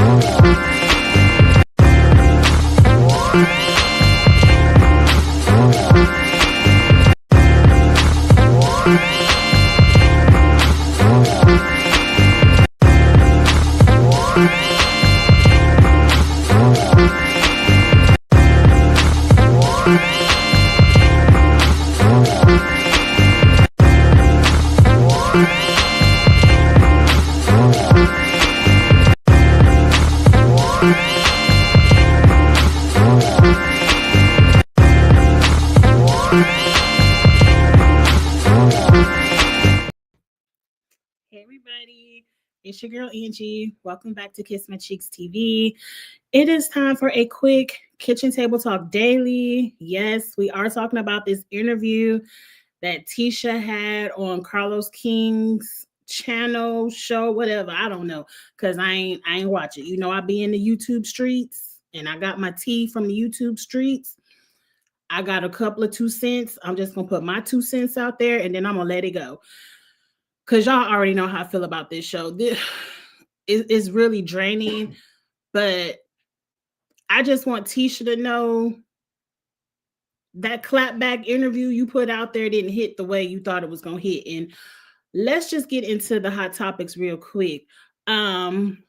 Hey everybody, it's your girl Angie. Welcome back to Kiss My Cheeks TV. It is time for a quick kitchen table talk daily. Yes, we are talking about this interview that Tisha had on Carlos King's channel, show, whatever. I don't know, cause I ain't watch it. You know, I be in the YouTube streets, and I got my tea from the YouTube streets. I got a couple of 2 cents. I'm just gonna put my 2 cents out there, and then I'm gonna let it go. Because y'all already know how I feel about this show. This is really draining, but I just want Tisha to know that clapback interview you put out there didn't hit the way you thought it was going to hit. And let's just get into the hot topics real quick. I'm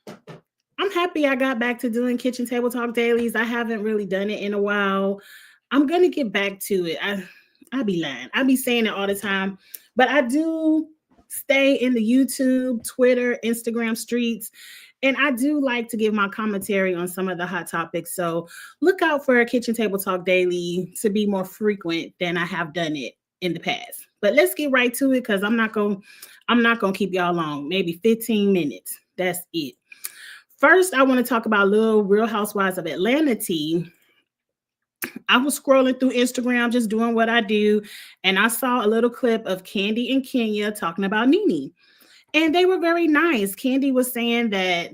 happy I got back to doing kitchen table talk dailies. I haven't really done it in a while. I'm going to get back to it. I be lying. I be saying it all the time, but I do stay in the YouTube, Twitter, Instagram streets, and I do like to give my commentary on some of the hot topics. So look out for a kitchen table talk daily to be more frequent than I have done it in the past. But let's get right to it, because I'm not gonna keep y'all long. Maybe 15 minutes. That's it. First, I want to talk about little Real Housewives of Atlanta tea. I was scrolling through Instagram, just doing what I do, and I saw a little clip of Kandi and Kenya talking about Nene, and they were very nice. Kandi was saying that,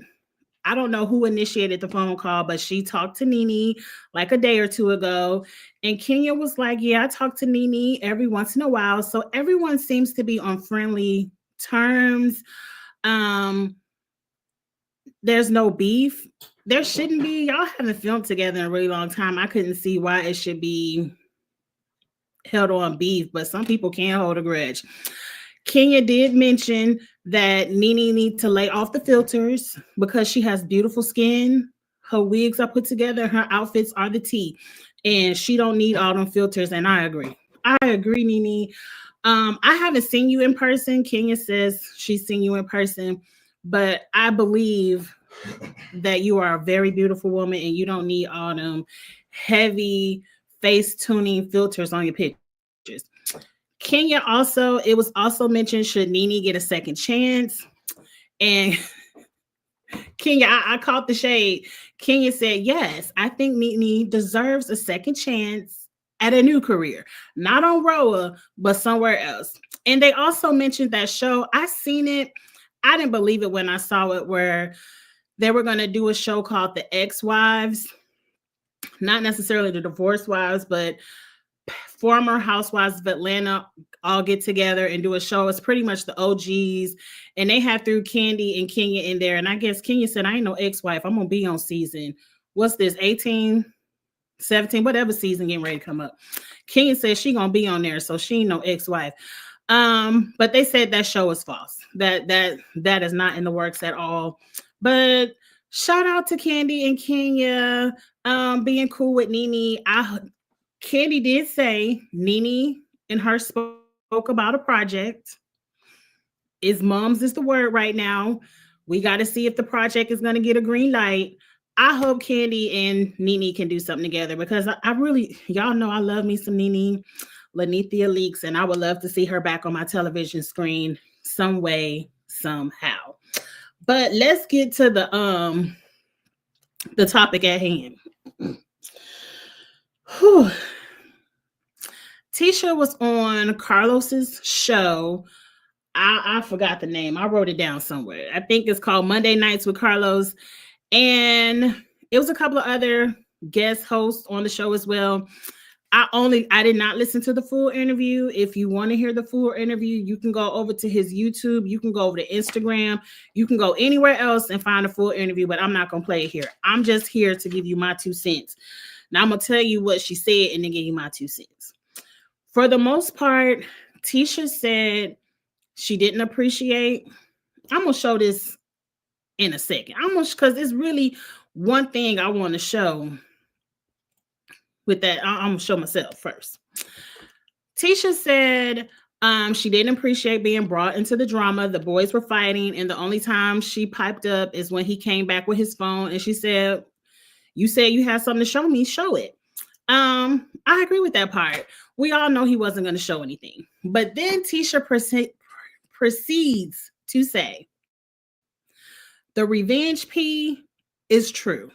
I don't know who initiated the phone call, but she talked to Nene like a day or two ago, and Kenya was like, yeah, I talk to Nene every once in a while. So everyone seems to be on friendly terms. There's no beef. There shouldn't be. Y'all haven't filmed together in a really long time. I couldn't see why it should be held on beef, but some people can't hold a grudge. Kenya did mention that Nene needs to lay off the filters because she has beautiful skin. Her wigs are put together. Her outfits are the tea. And she don't need all them filters. And I agree. I agree, Nene. I haven't seen you in person. Kenya says she's seen you in person. But I believe that you are a very beautiful woman and you don't need all them heavy face tuning filters on your pictures. Kenya also, it was also mentioned, should Nene get a second chance? And Kenya, I caught the shade. Kenya said, yes, I think Nene deserves a second chance at a new career, not on Roa, but somewhere else. And they also mentioned that show. I seen it. I didn't believe it when I saw it, where they were going to do a show called The Ex-Wives, not necessarily the divorced wives, but former housewives of Atlanta all get together and do a show. It's pretty much the OGs, and they have threw Kandi and Kenya in there. And I guess Kenya said, I ain't no ex-wife. I'm going to be on season, what's this, 18, 17, whatever season getting ready to come up. Kenya said she going to be on there, so she ain't no ex-wife. But they said that show is false. That is not in the works at all. But shout out to Kandi and Kenya being cool with Nene. Kandi did say Nene and her spoke about a project. Mums is the word right now. We got to see if the project is going to get a green light. I hope Kandi and Nene can do something together, because I really, y'all know I love me some Nene. Lanithia Leaks, and I would love to see her back on my television screen some way, somehow. But let's get to the topic at hand. Whew. Tisha was on Carlos's show. I forgot the name. I wrote it down somewhere. I think it's called Monday Nights with Carlos. And it was a couple of other guest hosts on the show as well. I did not listen to the full interview. If you want to hear the full interview, you can go over to his YouTube. You can go over to Instagram. You can go anywhere else and find a full interview, but I'm not going to play it here. I'm just here to give you my 2 cents. Now I'm going to tell you what she said and then give you my 2 cents. For the most part, Tisha said she didn't appreciate. I'm going to show this in a second. Because it's really one thing I want to show with that. I'm going to show myself first. Tisha said she didn't appreciate being brought into the drama. The boys were fighting, and the only time she piped up is when he came back with his phone, and she said, "You said you had something to show me, show it." I agree with that part. We all know he wasn't going to show anything. But then Tisha proceeds to say, the revenge P is true.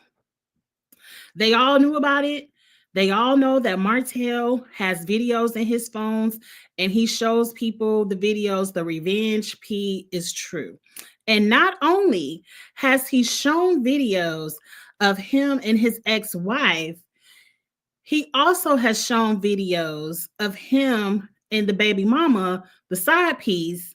They all knew about it. They all know that Martell has videos in his phones and he shows people the videos. The revenge P is true. And not only has he shown videos of him and his ex-wife, he also has shown videos of him and the baby mama, the side piece.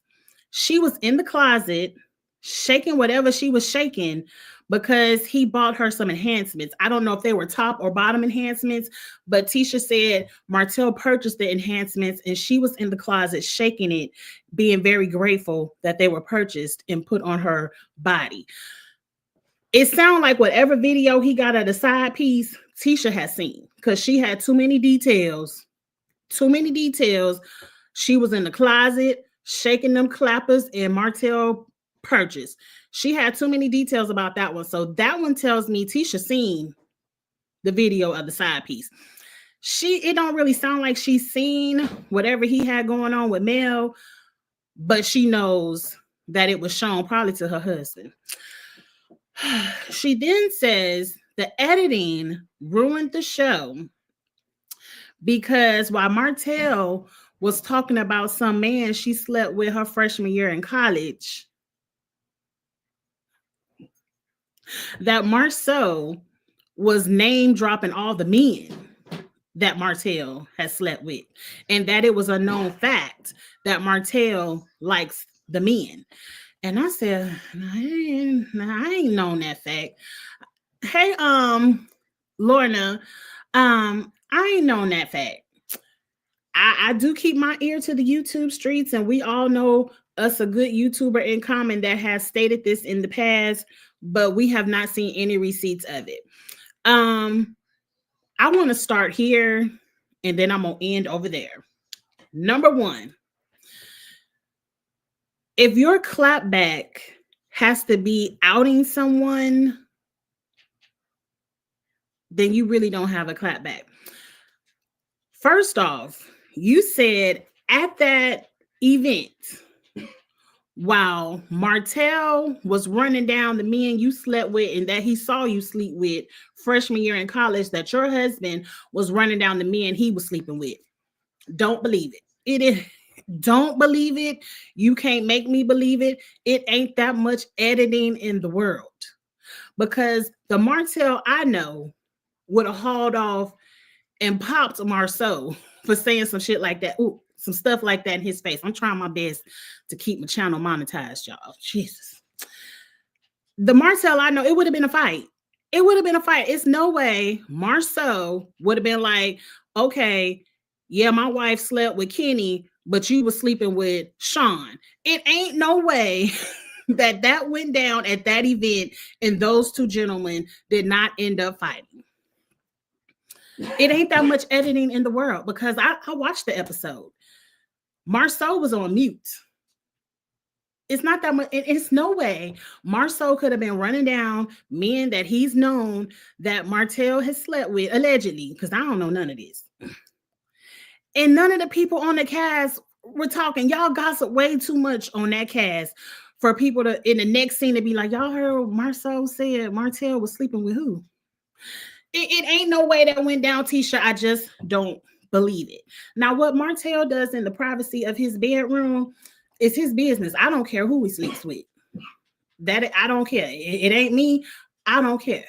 She was in the closet shaking whatever she was shaking because he bought her some enhancements. I don't know if they were top or bottom enhancements, but Tisha said Martell purchased the enhancements and she was in the closet shaking it, being very grateful that they were purchased and put on her body. It sounds like whatever video he got at the side piece, Tisha has seen because she had too many details. Too many details. She was in the closet shaking them clappers and Martell purchased. She had too many details about that one. So that one tells me Tisha seen the video of the side piece. It don't really sound like she's seen whatever he had going on with Mel, but she knows that it was shown probably to her husband. She then says the editing ruined the show because while Martell was talking about some man she slept with her freshman year in college, that Marceau was name dropping all the men that Martell has slept with, and that it was a known fact that Martell likes the men. And I said, I ain't known that fact. Hey, Lorna, I ain't known that fact. I do keep my ear to the YouTube streets, and we all know us a good YouTuber in common that has stated this in the past, but we have not seen any receipts of it. I want to start here, and then I'm going to end over there. Number one, if your clapback has to be outing someone, then you really don't have a clapback. First off, you said at that event, while Martell was running down the men you slept with and that he saw you sleep with freshman year in college, that your husband was running down the men he was sleeping with. Don't believe it. It is. Don't believe it. You can't make me believe it. It ain't that much editing in the world. Because the Martell I know would have hauled off and popped Marceau for saying some shit like that. Ooh, some stuff like that in his face. I'm trying my best to keep my channel monetized, y'all. Jesus. The Martell I know, it would have been a fight. It would have been a fight. It's no way Marceau would have been like, okay, yeah, my wife slept with Kenny, but you were sleeping with Sean. It ain't no way that went down at that event and those two gentlemen did not end up fighting. It ain't that much editing in the world because I watched the episode. Marceau was on mute. It's not that much. It's no way Marceau could have been running down men that he's known that Martell has slept with, allegedly, because I don't know none of this. And none of the people on the cast were talking. Y'all gossip way too much on that cast for people to, in the next scene, to be like, y'all heard Marceau said Martell was sleeping with who? It ain't no way that went down, Tisha. I just don't believe it. Now, what Martell does in the privacy of his bedroom is his business. I don't care who he sleeps with. That I don't care. It ain't me. I don't care.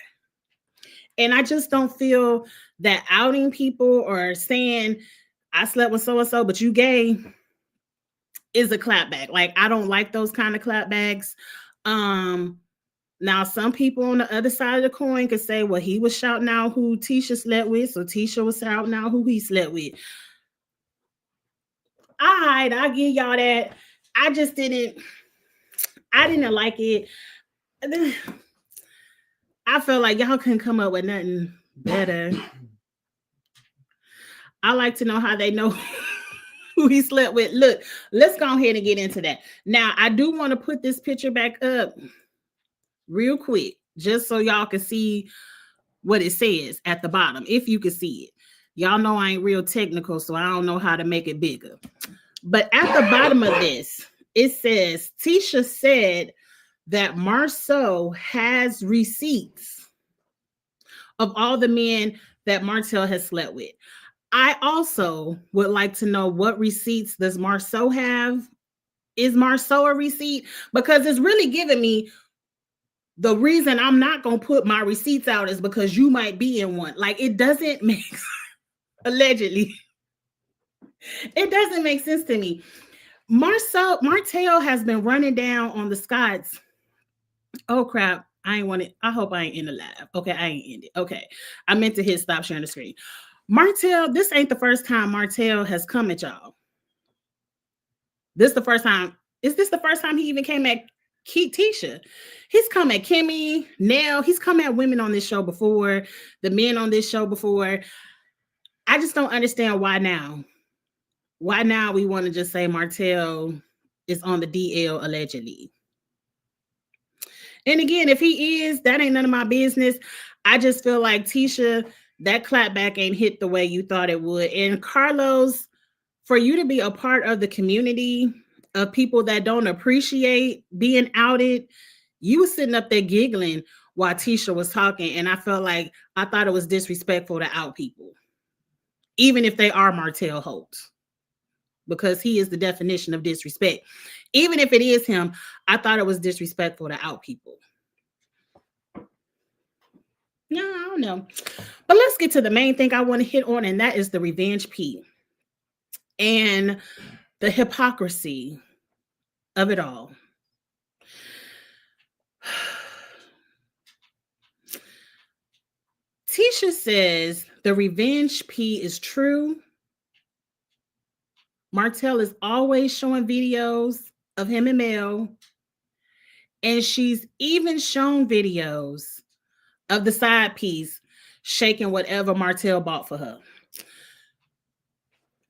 And I just don't feel that outing people or saying I slept with so and so, but you gay is a clapback. Like I don't like those kind of clapbacks. Now some people on the other side of the coin could say, well, he was shouting out who Tisha slept with, so Tisha was shouting out who he slept with. All right, I give y'all that. I didn't like it. I felt like y'all couldn't come up with nothing better. I like to know how they know who he slept with. Look, let's go ahead and get into that. Now, I do want to put this picture back up real quick, just so y'all can see what it says at the bottom, if you can see it. Y'all know I ain't real technical, so I don't know how to make it bigger. But at the bottom of this, it says, Tisha said that Marceau has receipts of all the men that Martell has slept with. I also would like to know what receipts does Marceau have? Is Marceau a receipt? Because it's really giving me the reason I'm not going to put my receipts out is because you might be in one. Like it doesn't make allegedly. It doesn't make sense to me. Martell has been running down on the Scotts. Oh crap. I hope I ain't in the live. Okay, I ain't in it. Okay. I meant to hit stop sharing the screen. Martell, this ain't the first time Martell has come at y'all. This the first time. Is this the first time he even came at Tisha? He's come at Kimmy, Nell. He's come at women on this show before, the men on this show before. I just don't understand why now. Why now we want to just say Martell is on the DL allegedly. And again, if he is, that ain't none of my business. I just feel like Tisha, that clapback ain't hit the way you thought it would. And Carlos, for you to be a part of the community of people that don't appreciate being outed, you were sitting up there giggling while Tisha was talking. And I thought it was disrespectful to out people, even if they are Martell Holtz, because he is the definition of disrespect. Even if it is him, I thought it was disrespectful to out people. No, I don't know. But let's get to the main thing I want to hit on, and that is the revenge P and the hypocrisy of it all. Tisha says the revenge P is true. Martell is always showing videos of him and Mel. And she's even shown videos of the side piece shaking whatever Martell bought for her.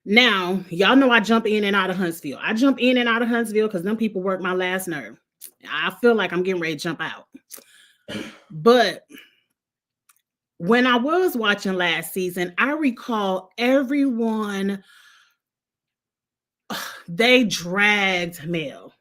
Now, y'all know I jump in and out of Huntsville. I jump in and out of Huntsville because them people work my last nerve. I feel like I'm getting ready to jump out. But when I was watching last season, I recall everyone, they dragged Mel.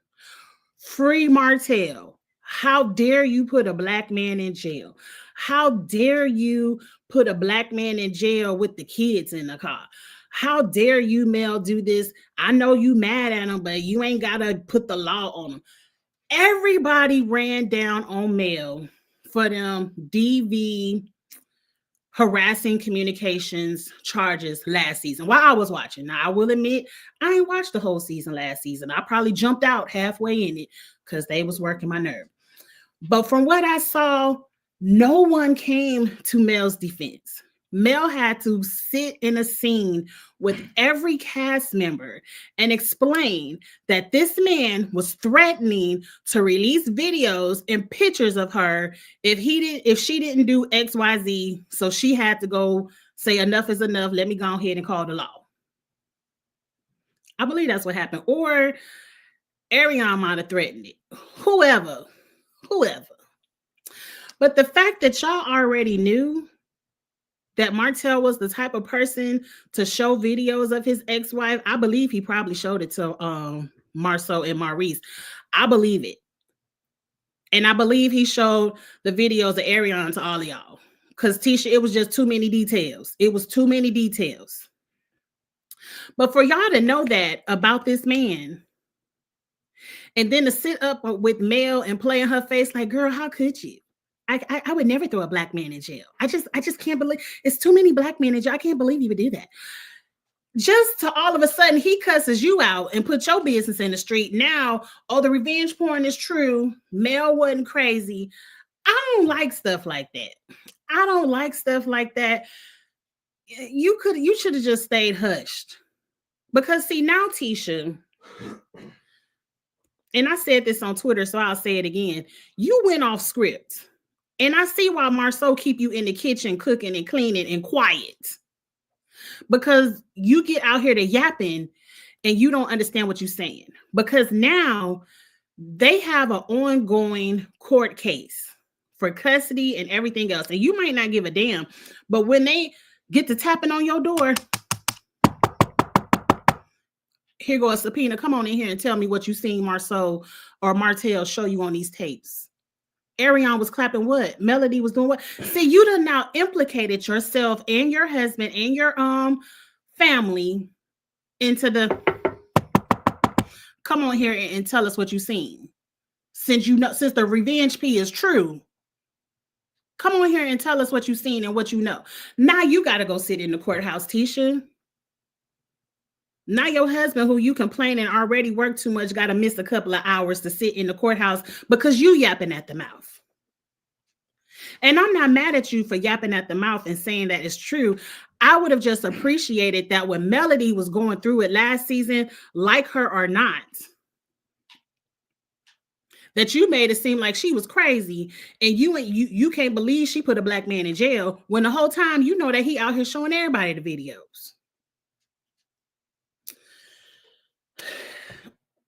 Free Martell. How dare you put a black man in jail? How dare you put a black man in jail with the kids in the car? How dare you, Mel, do this? I know you mad at him, but you ain't got to put the law on him. Everybody ran down on Mel for them DV harassing communications charges last season while I was watching. Now, I will admit, I ain't watched the whole season last season. I probably jumped out halfway in it because they was working my nerve. But from what I saw, no one came to Mel's defense. Mel had to sit in a scene with every cast member and explain that this man was threatening to release videos and pictures of her if she didn't do XYZ. So she had to go say enough is enough. Let me go ahead and call the law. I believe that's what happened. Or Ariane might have threatened it. Whoever. But the fact that y'all already knew that Martell was the type of person to show videos of his ex-wife, I believe he probably showed it to Marceau and Maurice. I believe it. And I believe he showed the videos of Ariane to all of y'all. Because Tisha, it was just too many details. It was too many details. But for y'all to know that about this man, and then to sit up with Mel and play in her face like, girl, how could you? I would never throw a black man in jail. I just can't believe it's too many black men in jail. I can't believe you would do that. Just to all of a sudden he cusses you out and put your business in the street. Now, oh, the revenge porn is true. Mel wasn't crazy. I don't like stuff like that. I don't like stuff like that. You should have just stayed hushed. Because see, now Tisha, and I said this on Twitter, so I'll say it again. You went off script. And I see why Marceau keep you in the kitchen cooking and cleaning and quiet. Because you get out here to yapping and you don't understand what you're saying. Because now they have an ongoing court case for custody and everything else. And you might not give a damn. But when they get to tapping on your door, here goes a subpoena. Come on in here and tell me what you seen Marceau or Martell show you on these tapes. Ariane was clapping what? Melody was doing what? See, you done now implicated yourself and your husband and your family into the come on here and tell us what you seen. Since the revenge P is true. Come on here and tell us what you seen and what you know. Now you gotta go sit in the courthouse, Tisha. Now your husband, who you complaining already worked too much, got to miss a couple of hours to sit in the courthouse because you yapping at the mouth. And I'm not mad at you for yapping at the mouth and saying that it's true. I would have just appreciated that when Melody was going through it last season, like her or not, that you made it seem like she was crazy and you can't believe she put a black man in jail when the whole time you know that he out here showing everybody the videos.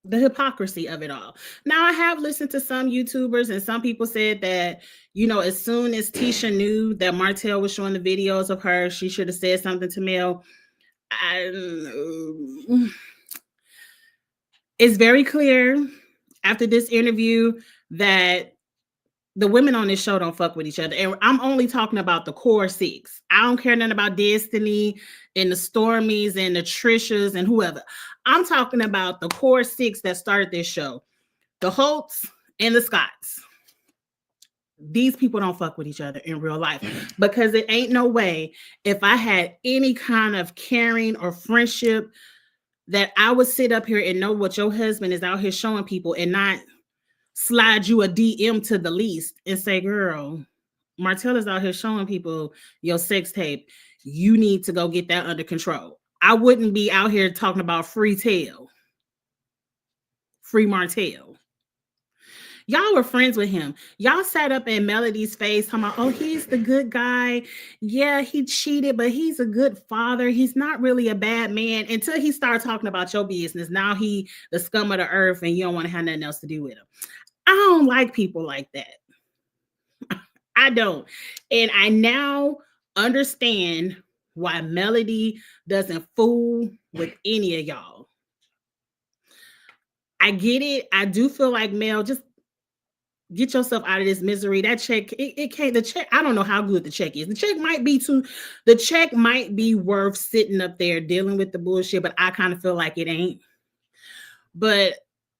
The hypocrisy of it all. Now, I have listened to some YouTubers and some people said that, as soon as Tisha knew that Martell was showing the videos of her, she should have said something to Mel. It's very clear after this interview that the women on this show don't fuck with each other. And I'm only talking about the core six. I don't care nothing about Destiny and the Stormies and the Trishas and whoever. I'm talking about the core six that started this show. The Holtz and the Scotts. These people don't fuck with each other in real life because it ain't no way if I had any kind of caring or friendship that I would sit up here and know what your husband is out here showing people and not slide you a DM to the least and say, girl, Martell is out here showing people your sex tape. You need to go get that under control. I wouldn't be out here talking about free Martell. Y'all were friends with him. Y'all sat up in Melody's face talking about, oh, he's the good guy. Yeah, he cheated, but he's a good father. He's not really a bad man until he started talking about your business. Now he the scum of the earth and you don't want to have nothing else to do with him. I don't like people like that. I don't. And I now understand why Melody doesn't fool with any of y'all. I get it. I do feel like Mel, just get yourself out of this misery. That check, it can't, the check, I don't know how good the check is. The check might be worth sitting up there dealing with the bullshit, but I kind of feel like it ain't. But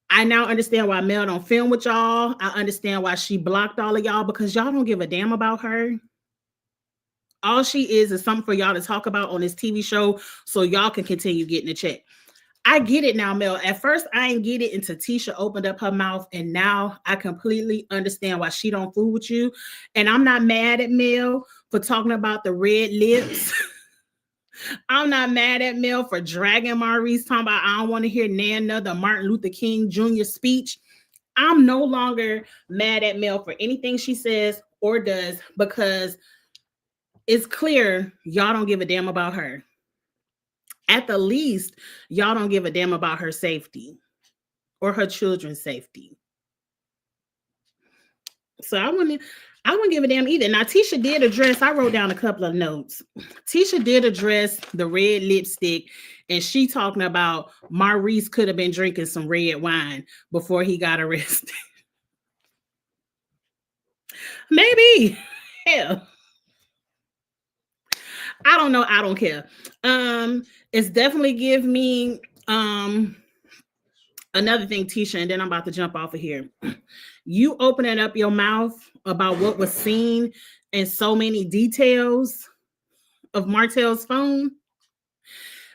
I now understand why Mel don't film with y'all. I understand why she blocked all of y'all because y'all don't give a damn about her. All she is something for y'all to talk about on this TV show so y'all can continue getting the check. I get it now, Mel. At first, I didn't get it until Tisha opened up her mouth, and now I completely understand why she don't fool with you. And I'm not mad at Mel for talking about the red lips. I'm not mad at Mel for dragging Maurice, talking about I don't want to hear another Martin Luther King Jr. speech. I'm no longer mad at Mel for anything she says or does because it's clear y'all don't give a damn about her. At the least, y'all don't give a damn about her safety or her children's safety. So I wouldn't give a damn either. Now, Tisha did address, I wrote down a couple of notes. Tisha did address the red lipstick, and she talking about Maurice could have been drinking some red wine before he got arrested. Maybe. Hell. I don't know. I don't care. It's definitely give me another thing, Tisha, and then I'm about to jump off of here. You opening up your mouth about what was seen and so many details of Martell's phone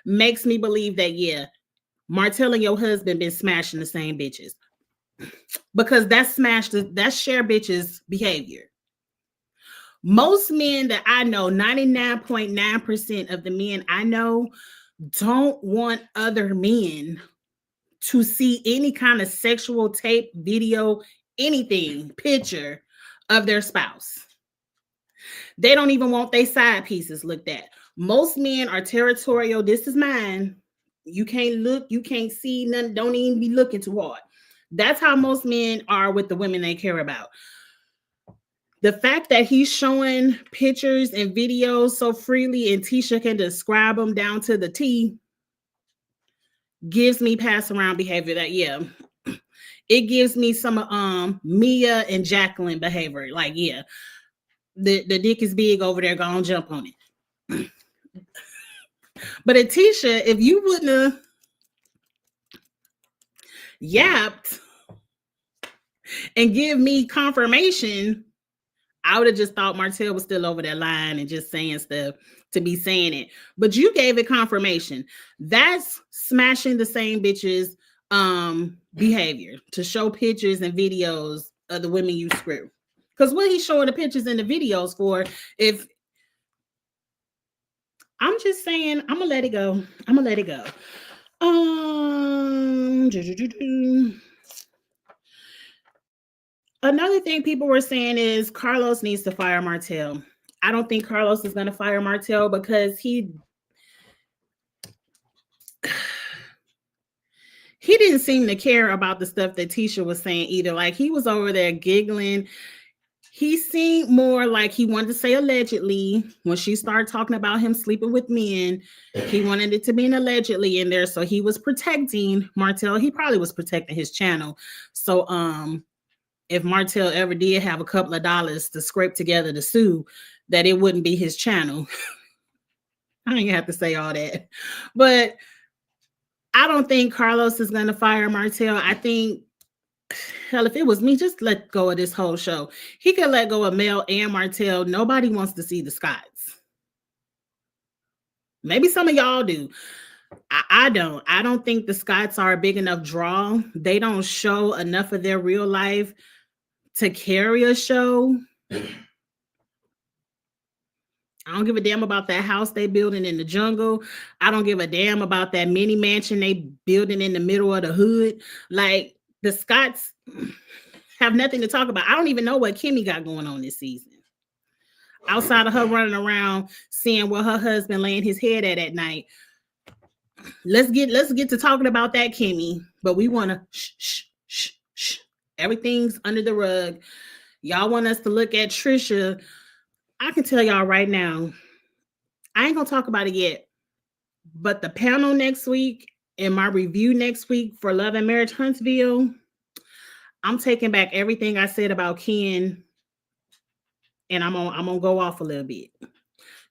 makes me believe that, yeah, Martell and your husband been smashing the same bitches, because that's share bitches behavior. Most men that I know, 99.9% of the men I know, don't want other men to see any kind of sexual tape, video, anything, picture of their spouse. They don't even want their side pieces looked at. Most men are territorial. This is mine. You can't look, you can't see nothing. Don't even be looking too hard. That's how most men are with the women they care about. The fact that he's showing pictures and videos so freely and Tisha can describe them down to the T gives me pass around behavior that, yeah, it gives me some Mia and Jacqueline behavior. Like, yeah, the dick is big over there, go on, jump on it. But at Tisha, if you wouldn't have yapped and give me confirmation, I would have just thought Martell was still over that line and just saying stuff to be saying it. But you gave it confirmation. That's smashing the same bitches behavior, to show pictures and videos of the women you screw. Because what he's showing the pictures and the videos for, if I'm just saying, I'm gonna let it go. I'm gonna let it go. Another thing people were saying is Carlos needs to fire Martell. I don't think Carlos is going to fire Martell because he didn't seem to care about the stuff that Tisha was saying either. Like, he was over there giggling. He seemed more like he wanted to say allegedly when she started talking about him sleeping with men. He wanted it to be an allegedly in there. So he was protecting Martell. He probably was protecting his channel. So, if Martell ever did have a couple of dollars to scrape together to sue, that it wouldn't be his channel. I ain't have to say all that. But I don't think Carlos is going to fire Martell. I think, hell, if it was me, just let go of this whole show. He could let go of Mel and Martell. Nobody wants to see the Scotts. Maybe some of y'all do. I don't. I don't think the Scotts are a big enough draw. They don't show enough of their real life to carry a show. I don't give a damn about that house they building in the jungle. I don't give a damn about that mini mansion they building in the middle of the hood. Like, the Scotts have nothing to talk about. I don't even know what Kimmy got going on this season. Outside of her running around seeing where her husband laying his head at night. Let's get to talking about that, Kimmy. But we want to shh. Everything's under the rug. Y'all want us to look at Trisha. I can tell y'all right now, I ain't gonna talk about it yet, but the panel next week and my review next week for Love and Marriage Huntsville, I'm taking back everything I said about Ken, and I'm gonna go off a little bit.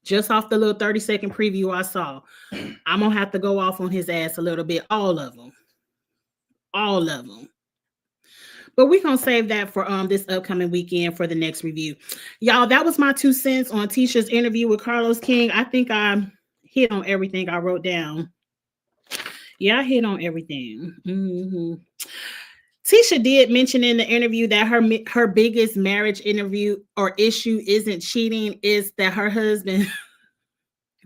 Just off the little 30-second preview I saw, I'm gonna have to go off on his ass a little bit. All of them. But we're going to save that for this upcoming weekend for the next review. Y'all, that was my 2 cents on Tisha's interview with Carlos King. I think I hit on everything I wrote down. Yeah, I hit on everything. Tisha did mention in the interview that her biggest marriage interview or issue isn't cheating, is that her husband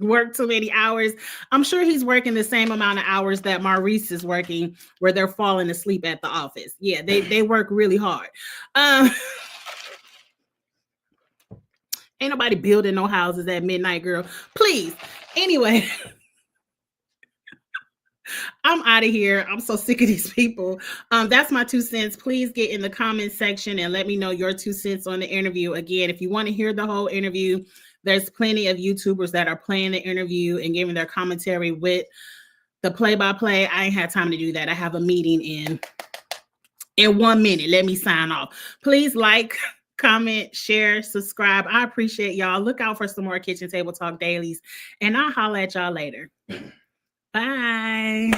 work too many hours. I'm sure he's working the same amount of hours that Maurice is working, where they're falling asleep at the office. Yeah, they work really hard. Ain't nobody building no houses at midnight, girl. Please. Anyway, I'm out of here. I'm so sick of these people. That's my 2 cents. Please get in the comment section and let me know your 2 cents on the interview. Again, if you want to hear the whole interview, there's plenty of YouTubers that are playing the interview and giving their commentary with the play-by-play. I ain't had time to do that. I have a meeting in 1 minute. Let me sign off. Please like, comment, share, subscribe. I appreciate y'all. Look out for some more Kitchen Table Talk dailies, and I'll holler at y'all later. Bye.